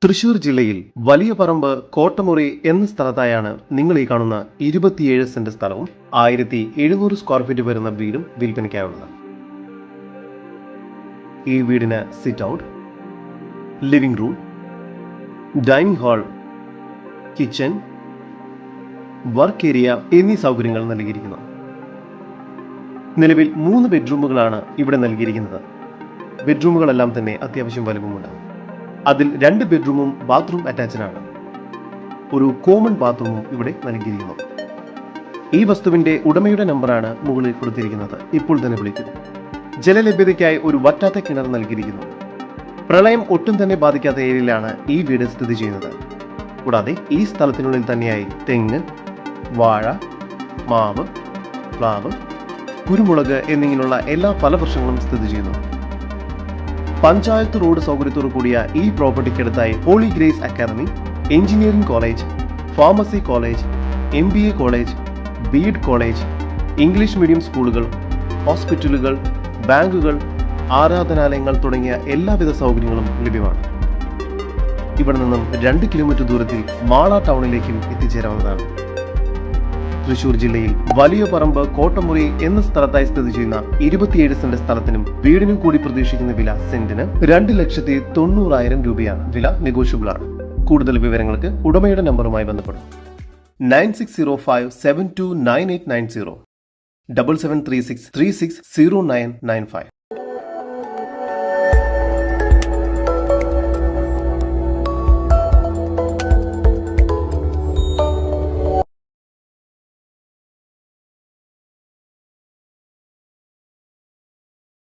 തൃശൂർ ജില്ലയിൽ വലിയ പറമ്പ് കോട്ടമുറി എന്ന സ്ഥലത്തായാണ് നിങ്ങൾ ഈ കാണുന്ന 27 സെന്റ് സ്ഥലവും 1700 സ്ക്വയർ ഫീറ്റ് വരുന്ന വീടും വിൽപ്പനയ്ക്കായുള്ളത്. ഈ വീടിന് sit out, living room, dining hall, kitchen, work area എന്നീ സൗകര്യങ്ങൾ നൽകിയിരിക്കുന്നു. നിലവിൽ 3 ബെഡ്റൂമുകളാണ് ഇവിടെ നൽകിയിരിക്കുന്നത്. ബെഡ്റൂമുകളെല്ലാം തന്നെ അത്യാവശ്യം വലുപ്പമുണ്ട്. അതിൽ 2 ബെഡ്റൂമും ബാത്റൂം അറ്റാച്ച്ഡ് ആണ്. ഒരു കോമൺ ബാത്റൂമും ഇവിടെ നൽകിയിരിക്കുന്നു. ഈ വസ്തുവിന്റെ ഉടമയുടെ നമ്പറാണ് മുകളിൽ കൊടുത്തിരിക്കുന്നത്. ഇപ്പോൾ തന്നെ വിളിക്കും. ജലലഭ്യതയ്ക്കായി ഒരു വറ്റാത്ത കിണർ നൽകിയിരിക്കുന്നു. പ്രളയം ഒട്ടും തന്നെ ബാധിക്കാത്ത ഏരിയയിലാണ് ഈ വീട് സ്ഥിതി ചെയ്യുന്നത്. കൂടാതെ ഈ സ്ഥലത്തിനുള്ളിൽ തന്നെയായി തെങ്ങ്, വാഴ, മാവ്, പ്ലാവ്, കുരുമുളക് എന്നിങ്ങനെയുള്ള എല്ലാ ഫലവൃക്ഷങ്ങളും സ്ഥിതി ചെയ്യുന്നു. പഞ്ചായത്ത് റോഡ് സൗകര്യത്തോടു കൂടിയ ഈ പ്രോപ്പർട്ടിക്കടുത്തായി Holy Grace academy, engineering college, pharmacy college, MBA college, BEd college, English medium സ്കൂളുകൾ, ഹോസ്പിറ്റലുകൾ, ബാങ്കുകൾ, ആരാധനാലയങ്ങൾ തുടങ്ങിയ എല്ലാവിധ സൗകര്യങ്ങളും ലഭ്യമാണ്. ഇവിടെ നിന്നും 2 കിലോമീറ്റർ ദൂരത്തിൽ മാള ടൗണിലേക്കും എത്തിച്ചേരാവുന്നതാണ്. തൃശൂർ ജില്ലയിൽ വലിയ പറമ്പ് കോട്ടമുറി എന്ന സ്ഥലത്തായി സ്ഥിതി ചെയ്യുന്ന 27 സെന്റ് സ്ഥലത്തിനും വീടിനും കൂടി പ്രതീക്ഷിക്കുന്ന വില സെന്റിന് 2,90,000 രൂപയാണ്. വില നെഗോഷ്യബിൾ ആണ്. കൂടുതൽ വിവരങ്ങൾക്ക് ഉടമയുടെ നമ്പറുമായി ബന്ധപ്പെടും. 9605729890 7736360995.